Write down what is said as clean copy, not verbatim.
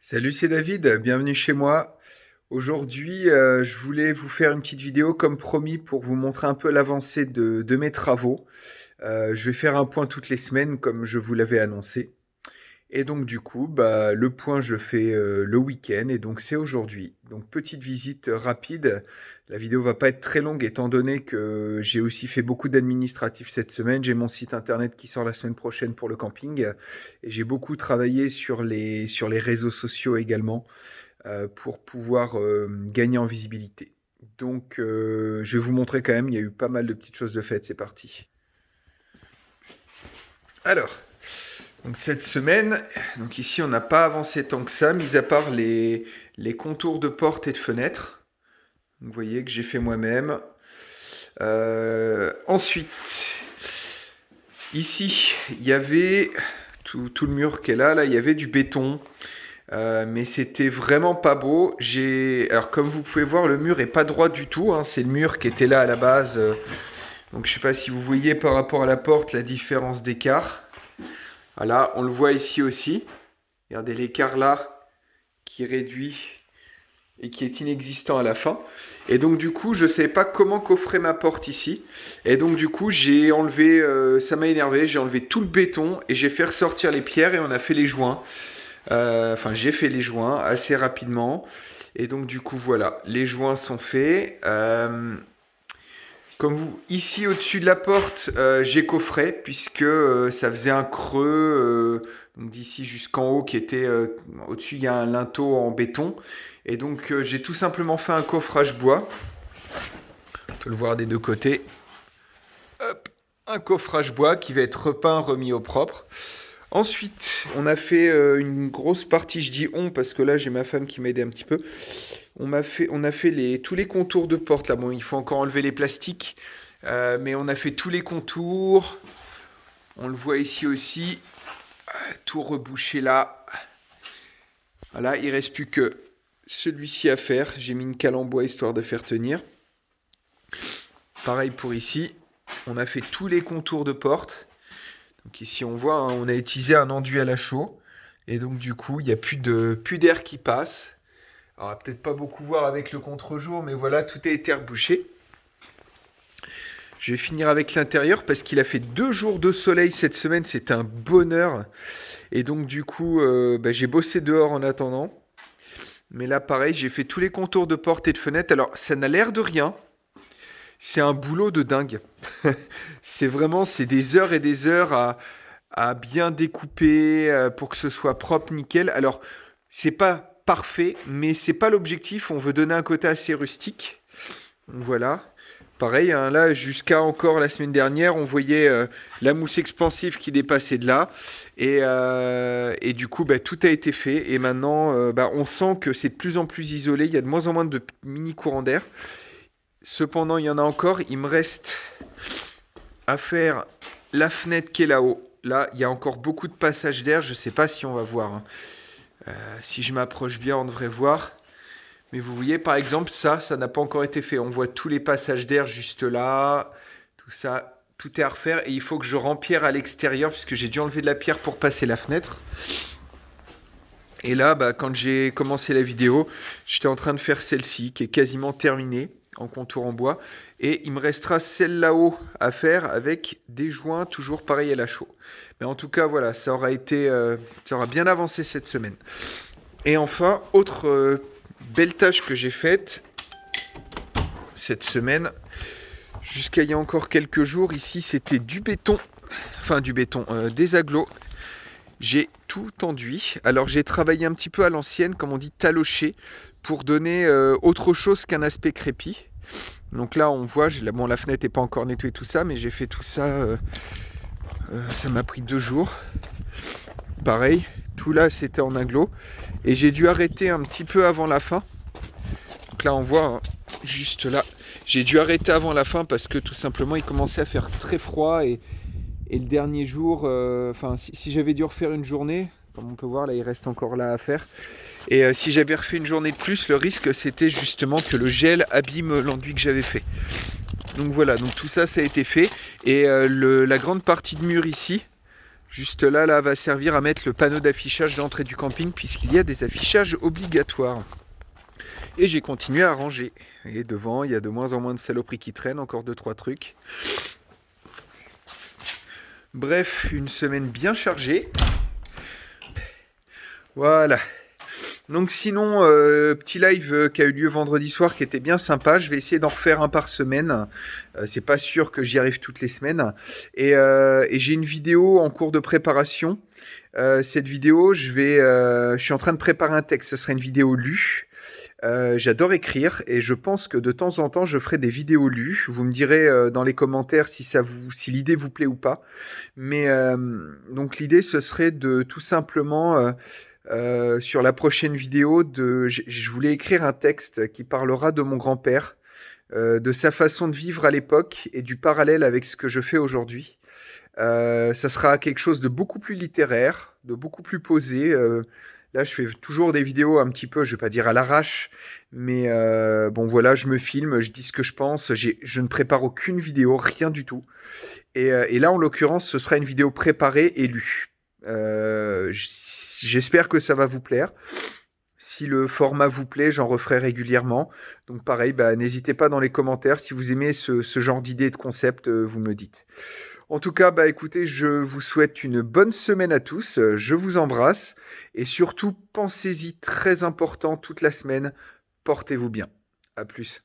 Salut, c'est David, bienvenue chez moi. Aujourd'hui, je voulais vous faire une petite vidéo comme promis pour vous montrer un peu l'avancée de mes travaux. Je vais faire un point toutes les semaines comme je vous l'avais annoncé. Et donc du coup, le point je le fais le week-end et donc c'est aujourd'hui. Donc petite visite rapide. La vidéo va pas être très longue étant donné que j'ai aussi fait beaucoup d'administratifs cette semaine. J'ai mon site internet qui sort la semaine prochaine pour le camping et j'ai beaucoup travaillé sur les réseaux sociaux également pour pouvoir gagner en visibilité. Donc je vais vous montrer quand même, il y a eu pas mal de petites choses de faites, c'est parti. Alors, donc cette semaine, donc ici on n'a pas avancé tant que ça, mis à part les contours de portes et de fenêtres. Vous voyez que j'ai fait moi-même. Ensuite, ici, il y avait tout le mur qui est là, il y avait du béton. Mais c'était vraiment pas beau. Alors comme vous pouvez voir, le mur est pas droit du tout, hein. C'est le mur qui était là à la base. Donc je sais pas si vous voyez par rapport à la porte la différence d'écart. Voilà, on le voit ici aussi. Regardez l'écart là qui réduit et qui est inexistant à la fin. Et donc du coup, je ne savais pas comment coffrer ma porte ici. Et donc du coup, j'ai enlevé, ça m'a énervé, j'ai enlevé tout le béton et j'ai fait ressortir les pierres et on a fait les joints. Enfin, j'ai fait les joints assez rapidement. Et donc du coup, voilà, les joints sont faits. Comme vous, ici au-dessus de la porte, j'ai coffré puisque ça faisait un creux donc d'ici jusqu'en haut qui était au-dessus, il y a un linteau en béton. Et donc j'ai tout simplement fait un coffrage bois. On peut le voir des deux côtés. Hop, un coffrage bois qui va être repeint, remis au propre. Ensuite, on a fait une grosse partie, je dis on parce que là j'ai ma femme qui m'aidait un petit peu. On a fait tous les contours de porte là. Bon, il faut encore enlever les plastiques, mais on a fait tous les contours. On le voit ici aussi, tout rebouché là. Voilà, il reste plus que celui-ci à faire. J'ai mis une cale en bois histoire de faire tenir. Pareil pour ici. On a fait tous les contours de porte. Donc ici on voit, hein, on a utilisé un enduit à la chaux. Et donc du coup, il n'y a plus d'air qui passe. Alors, on va peut-être pas beaucoup voir avec le contre-jour, mais voilà, tout a été rebouché. Je vais finir avec l'intérieur parce qu'il a fait 2 jours de soleil cette semaine, c'était un bonheur. Et donc du coup, j'ai bossé dehors en attendant. Mais là, pareil, j'ai fait tous les contours de porte et de fenêtre. Alors, ça n'a l'air de rien. C'est un boulot de dingue. C'est des heures et des heures à bien découper pour que ce soit propre, nickel. Alors, c'est pas parfait, mais c'est pas l'objectif. On veut donner un côté assez rustique. Voilà. Pareil, hein, là, jusqu'à encore la semaine dernière, on voyait la mousse expansive qui dépassait de là. Et du coup, tout a été fait. Et maintenant, on sent que c'est de plus en plus isolé. Il y a de moins en moins de mini courants d'air. Cependant, il y en a encore. Il me reste à faire la fenêtre qui est là-haut. Là, il y a encore beaucoup de passages d'air. Je ne sais pas si on va voir, hein. Si je m'approche bien, on devrait voir. Mais vous voyez, par exemple, ça n'a pas encore été fait. On voit tous les passages d'air juste là. Tout ça, tout est à refaire. Et il faut que je rempierre à l'extérieur, puisque j'ai dû enlever de la pierre pour passer la fenêtre. Et là, quand j'ai commencé la vidéo, j'étais en train de faire celle-ci, qui est quasiment terminée, en contour en bois. Et il me restera celle là-haut à faire avec des joints, toujours pareil à la chaux. Mais en tout cas, voilà, ça aura bien avancé cette semaine. Et enfin, autre belle tâche que j'ai faite cette semaine, jusqu'à il y a encore quelques jours, ici c'était du béton, des agglos. J'ai tout enduit. Alors j'ai travaillé un petit peu à l'ancienne, comme on dit, taloché, pour donner autre chose qu'un aspect crépi. Donc là on voit, la fenêtre n'est pas encore nettoyée tout ça, mais j'ai fait tout ça, ça m'a pris 2 jours. Pareil, tout là c'était en agglo. Et j'ai dû arrêter un petit peu avant la fin. Donc là on voit, hein, juste là, j'ai dû arrêter avant la fin parce que tout simplement il commençait à faire très froid et le dernier jour, si j'avais dû refaire une journée, comme on peut voir là il reste encore là à faire, et si j'avais refait une journée de plus, le risque c'était justement que le gel abîme l'enduit que j'avais fait. Donc voilà, donc tout ça a été fait, et la grande partie de mur ici, Juste là va servir à mettre le panneau d'affichage d'entrée du camping puisqu'il y a des affichages obligatoires. Et j'ai continué à ranger. Et devant, il y a de moins en moins de saloperies qui traînent, encore 2-3 trucs. Bref, une semaine bien chargée. Voilà. Donc sinon, petit live qui a eu lieu vendredi soir qui était bien sympa. Je vais essayer d'en refaire un par semaine. C'est pas sûr que j'y arrive toutes les semaines. Et j'ai une vidéo en cours de préparation. Cette vidéo, je suis en train de préparer un texte. Ce sera une vidéo lue. J'adore écrire et je pense que de temps en temps je ferai des vidéos lues. Vous me direz dans les commentaires si l'idée vous plaît ou pas. Mais donc l'idée ce serait de tout simplement sur la prochaine vidéo je voulais écrire un texte qui parlera de mon grand-père, de sa façon de vivre à l'époque et du parallèle avec ce que je fais aujourd'hui. Ça sera quelque chose de beaucoup plus littéraire, de beaucoup plus posé. Là, je fais toujours des vidéos un petit peu, je vais pas dire à l'arrache, mais bon voilà, je me filme, je dis ce que je pense, je ne prépare aucune vidéo, rien du tout. Et là, en l'occurrence, ce sera une vidéo préparée et lue. J'espère que ça va vous plaire. Si le format vous plaît, j'en referai régulièrement. Donc pareil, n'hésitez pas dans les commentaires. Si vous aimez ce genre d'idée, de concept, vous me dites. En tout cas, écoutez, je vous souhaite une bonne semaine à tous. Je vous embrasse. Et surtout, pensez-y, très important, toute la semaine, portez-vous bien. À plus.